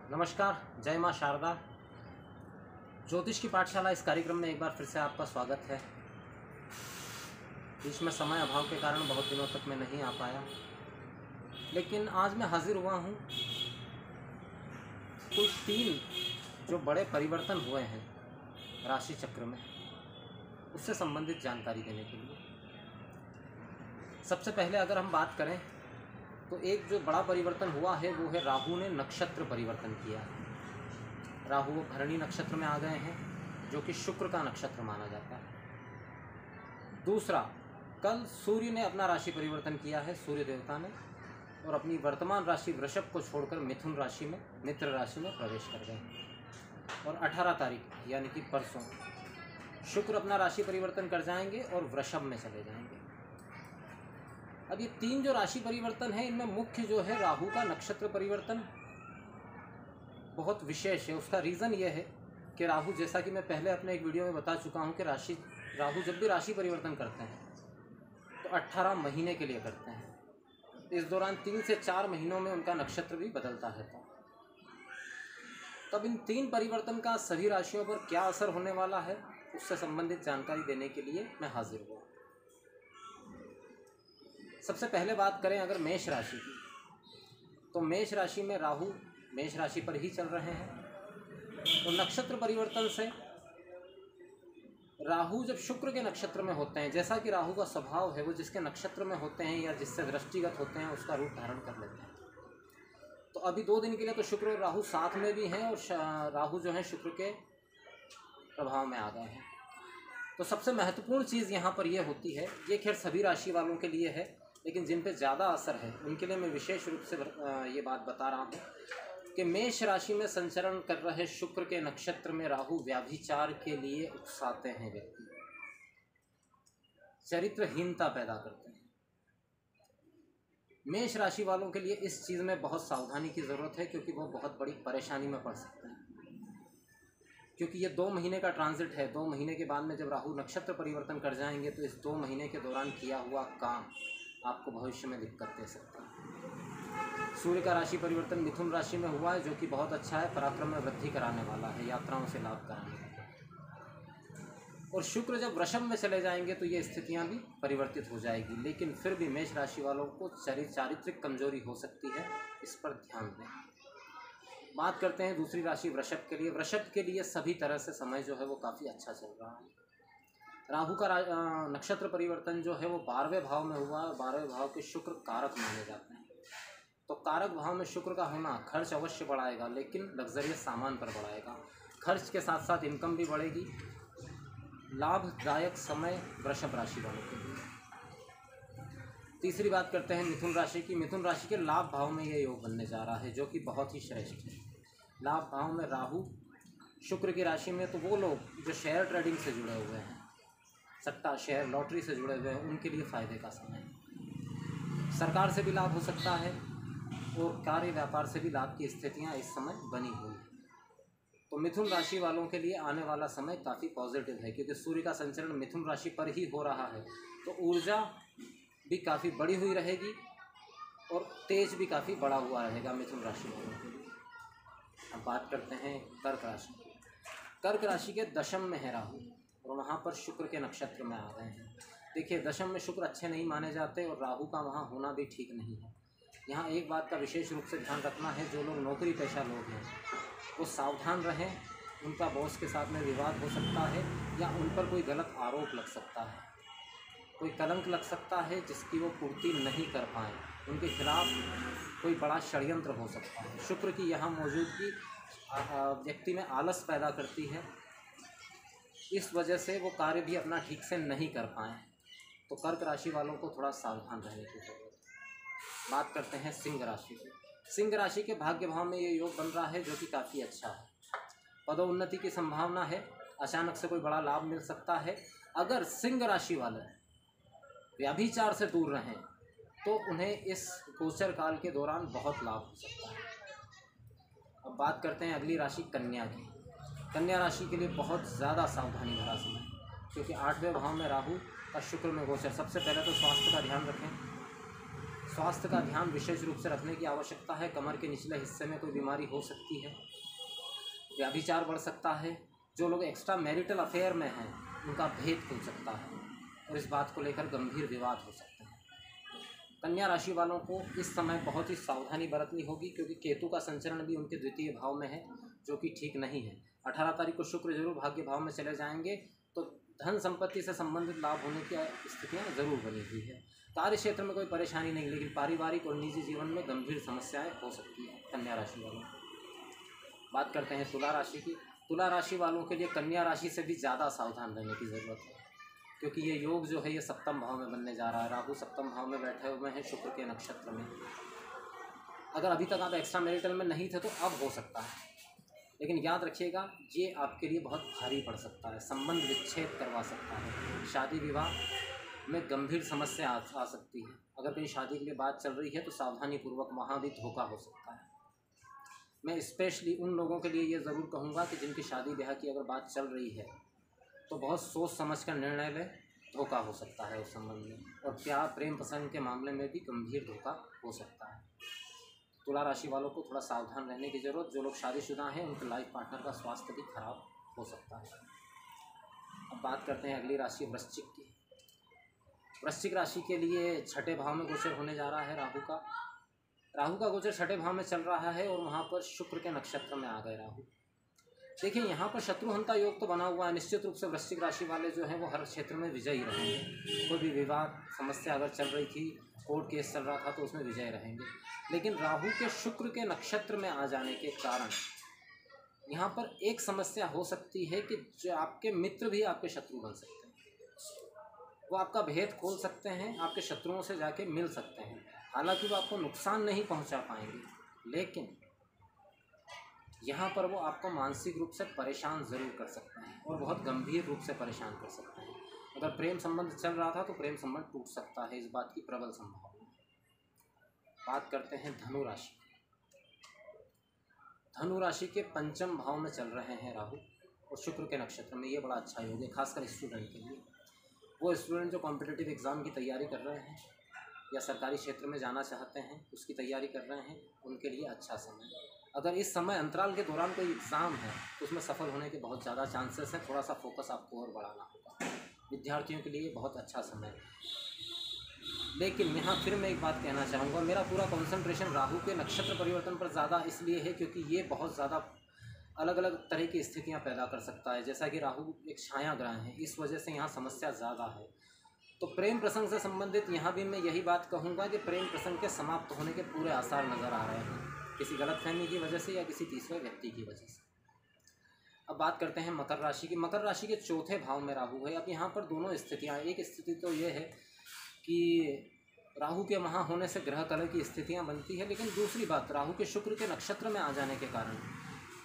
नमस्कार, जय माँ शारदा। ज्योतिष की पाठशाला इस कार्यक्रम में एक बार फिर से आपका स्वागत है। बीच में समय अभाव के कारण बहुत दिनों तक मैं नहीं आ पाया, लेकिन आज मैं हाजिर हुआ हूँ कुछ 3 जो बड़े परिवर्तन हुए हैं राशि चक्र में, उससे संबंधित जानकारी देने के लिए। सबसे पहले अगर हम बात करें तो एक जो बड़ा परिवर्तन हुआ है वो है राहु ने नक्षत्र परिवर्तन किया है। राहु भरणी नक्षत्र में आ गए हैं, जो कि शुक्र का नक्षत्र माना जाता है। दूसरा, कल सूर्य ने अपना राशि परिवर्तन किया है, सूर्य देवता ने, और अपनी वर्तमान राशि वृषभ को छोड़कर मिथुन राशि में, मित्र राशि में प्रवेश कर गए। और 18 तारीख यानी कि परसों शुक्र अपना राशि परिवर्तन कर जाएंगे और वृषभ में चले जाएंगे। अब ये 3 जो राशि परिवर्तन है, इनमें मुख्य जो है राहु का नक्षत्र परिवर्तन बहुत विशेष है। उसका रीज़न ये है कि राहु, जैसा कि मैं पहले अपने एक वीडियो में बता चुका हूँ कि राहु जब भी राशि परिवर्तन करते हैं तो 18 महीने के लिए करते हैं। इस दौरान 3 से 4 महीनों में उनका नक्षत्र भी बदलता है। तब इन 3 परिवर्तन का सभी राशियों पर क्या असर होने वाला है, उससे संबंधित जानकारी देने के लिए मैं हाजिर हुआ। सबसे पहले बात करें अगर मेष राशि की, तो मेष राशि में राहु मेष राशि पर ही चल रहे हैं। तो नक्षत्र परिवर्तन से राहु जब शुक्र के नक्षत्र में होते हैं, जैसा कि राहु का स्वभाव है, वो जिसके नक्षत्र में होते हैं या जिससे दृष्टिगत होते हैं उसका रूप धारण कर लेते हैं। तो अभी 2 दिन के लिए तो शुक्र और राहु साथ में भी हैं और राहु जो है शुक्र के प्रभाव में आ गए हैं। तो सबसे महत्वपूर्ण चीज़ यहाँ पर यह होती है, ये खैर सभी राशि वालों के लिए है, लेकिन जिन पे ज़्यादा असर है उनके लिए मैं विशेष रूप से ये बात बता रहा हूँ कि मेष राशि में संचरण कर रहे शुक्र के नक्षत्र में राहु व्याभिचार के लिए उकसाते हैं, व्यक्ति चरित्रहीनता पैदा करते हैं। मेष राशि वालों के लिए इस चीज़ में बहुत सावधानी की ज़रूरत है, क्योंकि वो बहुत बड़ी परेशानी में पड़ सकते हैं। क्योंकि ये 2 महीने का ट्रांजिट है। 2 महीने के बाद में जब राहु नक्षत्र परिवर्तन कर जाएंगे तो इस 2 महीने के दौरान किया हुआ काम आपको भविष्य में दिक्कत दे सकता है। सूर्य का राशि परिवर्तन मिथुन राशि में हुआ है, जो कि बहुत अच्छा है, पराक्रम में वृद्धि कराने वाला है, यात्राओं से लाभ कराने वाला है। और शुक्र जब वृषभ में चले जाएंगे तो ये स्थितियां भी परिवर्तित हो जाएगी, लेकिन फिर भी मेष राशि वालों को चारित्रिक कमजोरी हो सकती है, इस पर ध्यान दें। बात करते हैं दूसरी राशि वृषभ के लिए। वृषभ के लिए सभी तरह से समय जो है वो काफ़ी अच्छा चल रहा है। राहु का नक्षत्र परिवर्तन जो है वो 12वें भाव में हुआ है। 12वें भाव के शुक्र कारक माने जाते हैं। तो कारक भाव में शुक्र का होना खर्च अवश्य बढ़ाएगा, लेकिन लग्जरियस सामान पर बढ़ाएगा। खर्च के साथ साथ इनकम भी बढ़ेगी। लाभदायक समय वृषभ राशि वालों के लिए। तीसरी बात करते हैं मिथुन राशि की। मिथुन राशि के लाभ भाव में ये योग बनने जा रहा है, जो कि बहुत ही श्रेष्ठ है। लाभ भाव में राहु शुक्र की राशि में, तो वो लोग जो शेयर ट्रेडिंग से जुड़े हुए हैं, सट्टा शेयर लॉटरी से जुड़े हुए हैं, उनके लिए फ़ायदे का समय है। सरकार से भी लाभ हो सकता है और कार्य व्यापार से भी लाभ की स्थितियां इस समय बनी हुई हैं। तो मिथुन राशि वालों के लिए आने वाला समय काफ़ी पॉजिटिव है, क्योंकि सूर्य का संचरण मिथुन राशि पर ही हो रहा है। तो ऊर्जा भी काफ़ी बढ़ी हुई रहेगी और तेज भी काफ़ी बढ़ा हुआ रहेगा मिथुन राशि वालों के लिए। अब बात करते हैं कर्क राशि। कर्क राशि के दशम में है राहु और वहाँ पर शुक्र के नक्षत्र में आ गए हैं। देखिए, दशम में शुक्र अच्छे नहीं माने जाते और राहु का वहाँ होना भी ठीक नहीं है। यहाँ एक बात का विशेष रूप से ध्यान रखना है, जो लोग नौकरी पेशा लोग हैं वो सावधान रहें। उनका बॉस के साथ में विवाद हो सकता है या उन पर कोई गलत आरोप लग सकता है, कोई कलंक लग सकता है जिसकी वो पूर्ति नहीं कर पाएँ। उनके खिलाफ कोई बड़ा षड्यंत्र हो सकता है। शुक्र की यहाँ मौजूदगी व्यक्ति में आलस पैदा करती है, इस वजह से वो कार्य भी अपना ठीक से नहीं कर पाएँ। तो कर्क राशि वालों को थोड़ा सावधान रहने की जरूरत है। बात करते हैं सिंह राशि की। सिंह राशि के भाग्य भाव में ये योग बन रहा है, जो कि काफ़ी अच्छा है। पदोन्नति की संभावना है, अचानक से कोई बड़ा लाभ मिल सकता है। अगर सिंह राशि वाले व्याभिचार से दूर रहें तो उन्हें इस गोचर काल के दौरान बहुत लाभ हो सकता है। अब बात करते हैं अगली राशि कन्या की। कन्या राशि के लिए बहुत ज़्यादा सावधानी भरा समय, क्योंकि 8वें भाव में राहु और शुक्र में गोचर। सबसे पहले तो स्वास्थ्य का ध्यान रखें। स्वास्थ्य का ध्यान विशेष रूप से रखने की आवश्यकता है। कमर के निचले हिस्से में कोई बीमारी हो सकती है, व्याभिचार बढ़ सकता है। जो लोग एक्स्ट्रा मैरिटल अफेयर में हैं उनका भेद खुल सकता है और इस बात को लेकर गंभीर विवाद हो सकते हैं। कन्या राशि वालों को इस समय बहुत ही सावधानी बरतनी होगी, क्योंकि केतु का संचरण भी उनके द्वितीय भाव में है, जो कि ठीक नहीं है। 18 तारीख को शुक्र जरूर भाग्य भाव में चले जाएंगे, तो धन संपत्ति से संबंधित लाभ होने की स्थितियाँ जरूर बनी हुई है। कार्य क्षेत्र में कोई परेशानी नहीं, लेकिन पारिवारिक और निजी जीवन में गंभीर समस्याएं हो सकती हैं कन्या राशि वालों। बात करते हैं तुला राशि की। तुला राशि वालों के लिए कन्या राशि से भी ज़्यादा सावधान रहने की ज़रूरत है, क्योंकि ये योग जो है ये सप्तम भाव में बनने जा रहा है। राहु सप्तम भाव में बैठे हुए हैं शुक्र के नक्षत्र में। अगर अभी तक आप एक्स्ट्रा मैरिटल में नहीं थे तो अब हो सकता है, लेकिन याद रखिएगा ये आपके लिए बहुत भारी पड़ सकता है। संबंध विच्छेद करवा सकता है। शादी विवाह में गंभीर समस्या आ सकती है। अगर कहीं शादी के लिए बात चल रही है तो सावधानी पूर्वक वहाँ भी धोखा हो सकता है। मैं स्पेशली उन लोगों के लिए ये ज़रूर कहूँगा कि जिनकी शादी ब्याह की अगर बात चल रही है तो बहुत सोच समझ कर निर्णय लें, धोखा हो सकता है उस संबंध में। और प्यार प्रेम पसंद के मामले में भी गंभीर धोखा हो सकता है। तुला राशि वालों को थोड़ा सावधान रहने की ज़रूरत। जो लोग शादीशुदा हैं उनके लाइफ पार्टनर का स्वास्थ्य भी खराब हो सकता है। अब बात करते हैं अगली राशि वृश्चिक की। वृश्चिक राशि के लिए छठे भाव में गोचर होने जा रहा है राहु का गोचर छठे भाव में चल रहा है और वहाँ पर शुक्र के नक्षत्र में आ गए राहु। देखिए यहाँ पर शत्रुहंता योग तो बना हुआ है। निश्चित रूप से वृश्चिक राशि वाले जो हैं वो हर क्षेत्र में विजयी रहेंगे। कोई भी विवाद समस्या अगर चल रही थी, कोर्ट केस चल रहा था, तो उसमें विजय रहेंगे। लेकिन राहु के शुक्र के नक्षत्र में आ जाने के कारण यहाँ पर एक समस्या हो सकती है कि जो आपके मित्र भी आपके शत्रु बन सकते हैं। वो आपका भेद खोल सकते हैं, आपके शत्रुओं से जाके मिल सकते हैं। हालांकि वो आपको नुकसान नहीं पहुंचा पाएंगे, लेकिन यहाँ पर वो आपको मानसिक रूप से परेशान ज़रूर कर सकते हैं और बहुत गंभीर रूप से परेशान कर सकते हैं। अगर प्रेम संबंध चल रहा था तो प्रेम संबंध टूट सकता है, इस बात की प्रबल संभावना है। बात करते हैं धनु राशि। धनु राशि के पंचम भाव में चल रहे हैं राहु और शुक्र के नक्षत्र में। ये बड़ा अच्छा योग है, खासकर स्टूडेंट के लिए। वो स्टूडेंट जो कॉम्पिटिटिव एग्ज़ाम की तैयारी कर रहे हैं या सरकारी क्षेत्र में जाना चाहते हैं, उसकी तैयारी कर रहे हैं, उनके लिए अच्छा समय है। अगर इस समय अंतराल के दौरान कोई एग्ज़ाम है तो उसमें सफल होने के बहुत ज़्यादा चांसेस हैं। थोड़ा सा फोकस आपको और बढ़ाना होगा। विद्यार्थियों के लिए बहुत अच्छा समय है। लेकिन यहाँ फिर मैं एक बात कहना चाहूँगा, मेरा पूरा कंसंट्रेशन राहु के नक्षत्र परिवर्तन पर ज़्यादा इसलिए है क्योंकि ये बहुत ज़्यादा अलग अलग तरह की स्थितियाँ पैदा कर सकता है। जैसा कि राहु एक छाया ग्रह है, इस वजह से यहाँ समस्या ज़्यादा है। तो प्रेम प्रसंग से संबंधित यहाँ भी मैं यही बात कहूँगा कि प्रेम प्रसंग के समाप्त होने के पूरे आसार नज़र आ रहे हैं, किसी गलतफहमी की वजह से या किसी तीसरे व्यक्ति की वजह से। अब बात करते हैं मकर राशि की। मकर राशि के चौथे भाव में राहु है। अब यहाँ पर दोनों स्थितियाँ, एक स्थिति तो ये है कि राहु के वहाँ होने से ग्रह कलह की स्थितियाँ बनती है, लेकिन दूसरी बात राहु के शुक्र के नक्षत्र में आ जाने के कारण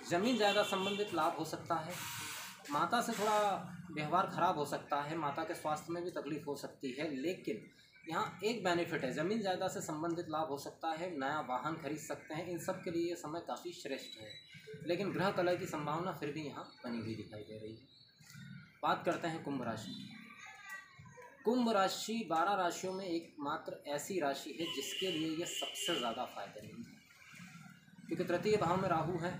ज़मीन ज़्यादा संबंधित लाभ हो सकता है। माता से थोड़ा व्यवहार खराब हो सकता है, माता के स्वास्थ्य में भी तकलीफ हो सकती है। लेकिन यहाँ एक बेनिफिट है, ज़मीन ज़्यादा से संबंधित लाभ हो सकता है, नया वाहन खरीद सकते हैं। इन सब के लिए ये समय काफ़ी श्रेष्ठ है, लेकिन ग्रह कलह की संभावना फिर भी यहाँ बनी हुई दिखाई दे रही है। बात करते हैं कुंभ राशि। कुंभ राशि 12 राशियों में एकमात्र ऐसी राशि है जिसके लिए ये सबसे ज़्यादा फायदेमंद है, क्योंकि तृतीय भाव में राहु है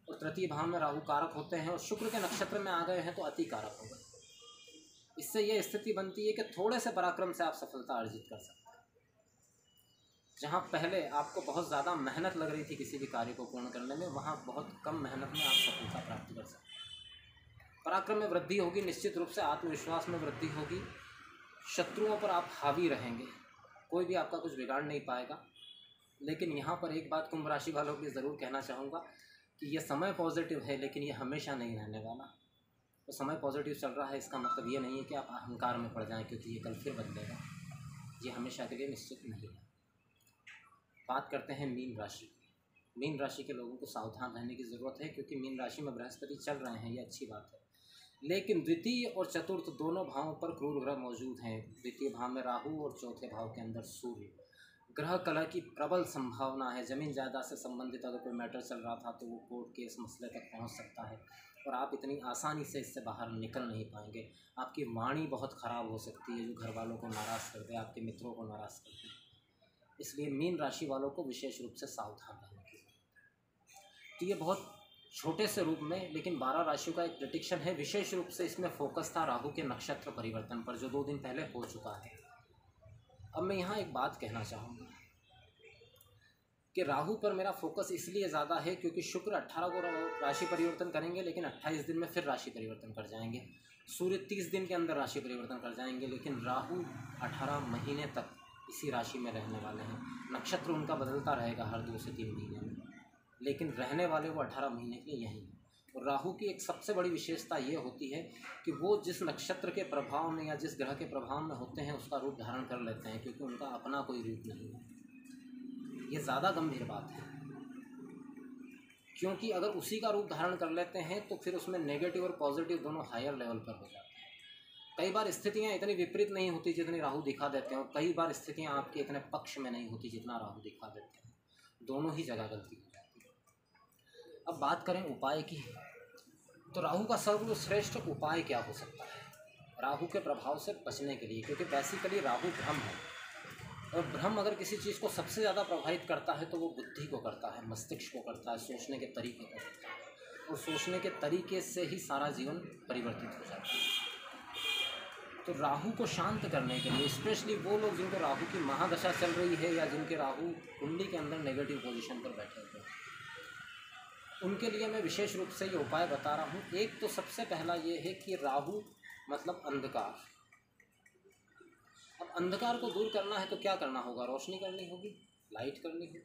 और तृतीय भाव में राहु कारक होते हैं और शुक्र के नक्षत्र में आ गए हैं तो अति कारक हो गए। इससे यह स्थिति बनती है कि थोड़े से पराक्रम से आप सफलता अर्जित कर सकते हैं। जहाँ पहले आपको बहुत ज़्यादा मेहनत लग रही थी किसी भी कार्य को पूर्ण करने में, वहाँ बहुत कम मेहनत में आप सफलता प्राप्त कर सकते हैं। पराक्रम में वृद्धि होगी, निश्चित रूप से आत्मविश्वास में वृद्धि होगी। शत्रुओं पर आप हावी रहेंगे, कोई भी आपका कुछ बिगाड़ नहीं पाएगा। लेकिन यहाँ पर एक बात कुंभ राशि वालों की ज़रूर कहना चाहूँगा कि ये समय पॉजिटिव है, लेकिन ये हमेशा नहीं रहने वाला। तो समय पॉजिटिव चल रहा है, इसका मतलब ये नहीं है कि आप अहंकार में पड़ जाएं क्योंकि ये कल फिर बदलेगा। ये हमेशा के लिए निश्चित नहीं है। बात करते हैं मीन राशि। मीन राशि के लोगों को सावधान रहने की ज़रूरत है, क्योंकि मीन राशि में बृहस्पति चल रहे हैं, ये अच्छी बात है। लेकिन द्वितीय और चतुर्थ दोनों भावों पर क्रूर ग्रह मौजूद हैं। द्वितीय भाव में राहु और चौथे भाव के अंदर सूर्य। ग्रह कलह की प्रबल संभावना है। ज़मीन जायदाद से संबंधित अगर कोई मैटर चल रहा था तो वो कोर्ट केस मसले तक पहुंच सकता है और आप इतनी आसानी से इससे बाहर निकल नहीं पाएंगे। आपकी वाणी बहुत ख़राब हो सकती है, जो घर वालों को नाराज़ कर दे, आपके मित्रों को नाराज़ कर दे। इसलिए मीन राशि वालों को विशेष रूप से सावधान रहने की जरूरत है। तो ये बहुत छोटे से रूप में, लेकिन 12 राशियों का एक प्रेडिक्शन है। विशेष रूप से इसमें फोकस था राहु के नक्षत्र परिवर्तन पर, जो 2 दिन पहले हो चुका है। अब मैं यहाँ एक बात कहना चाहूँगा कि राहु पर मेरा फोकस इसलिए ज़्यादा है क्योंकि शुक्र 18 को राशि परिवर्तन करेंगे, लेकिन 28 दिन में फिर राशि परिवर्तन कर जाएंगे। सूर्य 30 दिन के अंदर राशि परिवर्तन कर जाएंगे, लेकिन राहु 18 महीने तक इसी राशि में रहने वाले हैं। नक्षत्र उनका बदलता रहेगा हर 2 से 3 महीने में, लेकिन रहने वाले वो 18 महीने के लिए यहीं हैं। और राहु की एक सबसे बड़ी विशेषता ये होती है कि वो जिस नक्षत्र के प्रभाव में या जिस ग्रह के प्रभाव में होते हैं उसका रूप धारण कर लेते हैं, क्योंकि उनका अपना कोई रूप नहीं है। ये ज़्यादा गंभीर बात है, क्योंकि अगर उसी का रूप धारण कर लेते हैं तो फिर उसमें नेगेटिव और पॉजिटिव दोनों हायर लेवल पर हो जाते हैं। कई बार स्थितियाँ इतनी विपरीत नहीं होती जितनी राहु दिखा देते हैं, और कई बार स्थितियाँ आपके इतने पक्ष में नहीं होती जितना राहु दिखा देते हैं। दोनों ही जगह गलती हो जाती है। अब बात करें उपाय की, तो राहु का सर्वश्रेष्ठ उपाय क्या हो सकता है राहु के प्रभाव से बचने के लिए? क्योंकि बेसिकली राहु भ्रम है, और भ्रम अगर किसी चीज़ को सबसे ज़्यादा प्रभावित करता है तो वो बुद्धि को करता है, मस्तिष्क को करता है, सोचने के तरीके को करता है, और सोचने के तरीके से ही सारा जीवन परिवर्तित हो जाता है। तो राहु को शांत करने के लिए, स्पेशली वो लोग जिनको राहु की महादशा चल रही है या जिनके राहु कुंडली के अंदर नेगेटिव पोजीशन पर बैठे हुए हैं, उनके लिए मैं विशेष रूप से ये उपाय बता रहा हूँ। एक तो सबसे पहला ये है कि राहु मतलब अंधकार। अब अंधकार को दूर करना है तो क्या करना होगा? रोशनी करनी होगी, लाइट करनी होगी।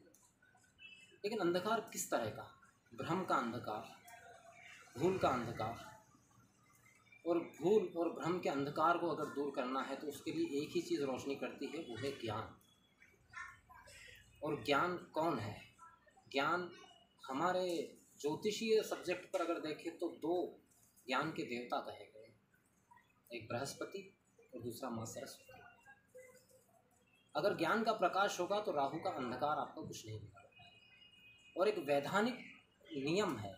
लेकिन अंधकार किस तरह का? भ्रम का अंधकार, भूल का अंधकार। और भूल और भ्रम के अंधकार को अगर दूर करना है तो उसके लिए एक ही चीज़ रोशनी करती है, वो है ज्ञान। और ज्ञान कौन है? ज्ञान हमारे ज्योतिषीय सब्जेक्ट पर अगर देखें तो 2 ज्ञान के देवता कहे गए, एक बृहस्पति और दूसरा माँ सरस्वती। अगर ज्ञान का प्रकाश होगा तो राहु का अंधकार आपको कुछ नहीं बिगाड़ेगा। और एक वैधानिक नियम है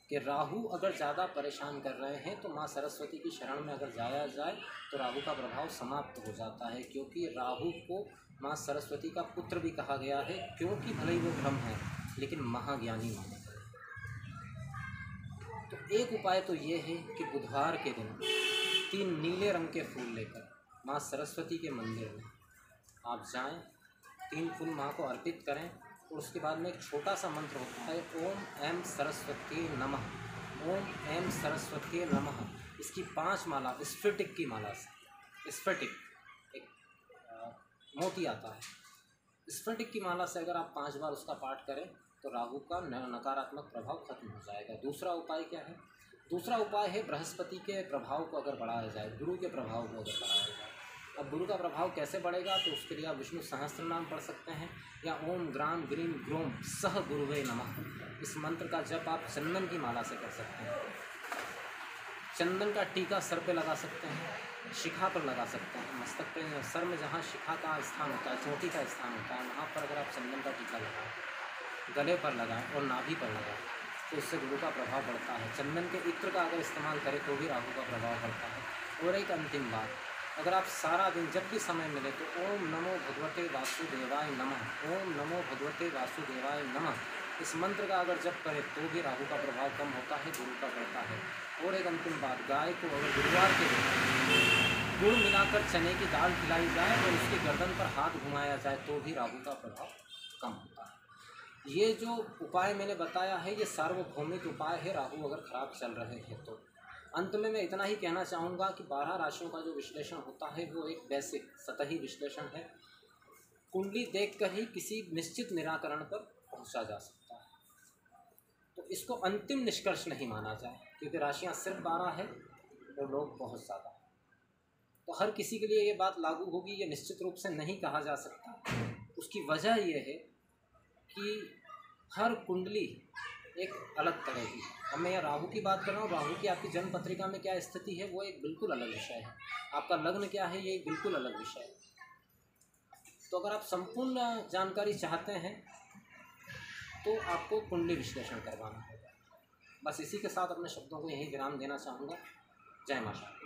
कि राहु अगर ज़्यादा परेशान कर रहे हैं तो माँ सरस्वती की शरण में अगर जाया जाए तो राहु का प्रभाव समाप्त हो जाता है, क्योंकि राहु को माँ सरस्वती का पुत्र भी कहा गया है, क्योंकि भले ही वो भ्रम है लेकिन महाज्ञानी माने गए। तो एक उपाय तो ये है कि बुधवार के दिन 3 नीले रंग के फूल लेकर माँ सरस्वती के मंदिर में आप जाएं, 3 फूल माँ को अर्पित करें, और उसके बाद में एक छोटा सा मंत्र होता है, ओम ऐं सरस्वती नमः, ओम ऐं सरस्वती नमः। इसकी 5 माला स्फटिक की माला से, स्फटिक एक मोती आता है, स्फटिक की माला से अगर आप 5 बार उसका पाठ करें तो राहु का नकारात्मक प्रभाव खत्म हो जाएगा। दूसरा उपाय क्या है? दूसरा उपाय है बृहस्पति के प्रभाव को अगर बढ़ाया जाए, गुरु के प्रभाव को अगर बढ़ाया जाए। अब गुरु का प्रभाव कैसे बढ़ेगा? तो उसके लिए आप विष्णु सहस्त्र नाम पढ़ सकते हैं, या ओम ग्राम ग्रीम ग्रोम सह गुरुवे नमः। इस मंत्र का जप आप चंदन की माला से कर सकते हैं। चंदन का टीका सर पे लगा सकते हैं, शिखा पर लगा सकते हैं, मस्तक पे, सर में जहाँ शिखा का स्थान होता है, चोटी का स्थान होता है, वहाँ पर अगर आप चंदन का टीका लगाएं, गले पर लगाएं और नाभि पर लगाएं तो इससे गुरु का प्रभाव बढ़ता है। चंदन के इत्र का अगर इस्तेमाल करें तो भी राहु का प्रभाव बढ़ता है। और एक अंतिम बात, अगर आप सारा दिन जब भी समय मिले तो ओम नमो भगवते वासुदेवाय नमः, ओम नमो भगवते वासुदेवाय नमः, इस मंत्र का अगर जप करें तो भी राहु का प्रभाव कम होता है, गुरु का बढ़ता है। और एक अंतिम बात, गाय को अगर गुरुवार के दिन गुड़ मिलाकर चने की दाल खिलाई जाए और उसकी गर्दन पर हाथ घुमाया जाए तो भी राहु का प्रभाव कम होता है। ये जो उपाय मैंने बताया है ये सार्वभौमिक उपाय है राहु अगर खराब चल रहे हैं तो। अंत में मैं इतना ही कहना चाहूँगा कि 12 राशियों का जो विश्लेषण होता है वो एक बेसिक सतही विश्लेषण है। कुंडली देखकर ही किसी निश्चित निराकरण पर पहुँचा जा सकता है, तो इसको अंतिम निष्कर्ष नहीं माना जाए, क्योंकि राशियाँ सिर्फ 12 है और लोग बहुत ज़्यादा हैं। तो हर किसी के लिए ये बात लागू होगी ये निश्चित रूप से नहीं कहा जा सकता। उसकी वजह ये है कि हर कुंडली एक अलग तरह की है। अब मैं यहाँ राहु की बात कर रहा हूँ, राहु की आपकी जन्म पत्रिका में क्या स्थिति है वो एक बिल्कुल अलग विषय है, आपका लग्न क्या है ये एक बिल्कुल अलग विषय है। तो अगर आप संपूर्ण जानकारी चाहते हैं तो आपको कुंडली विश्लेषण करवाना होगा। बस इसी के साथ अपने शब्दों को यहीं विराम देना चाहूँगा। जय माता।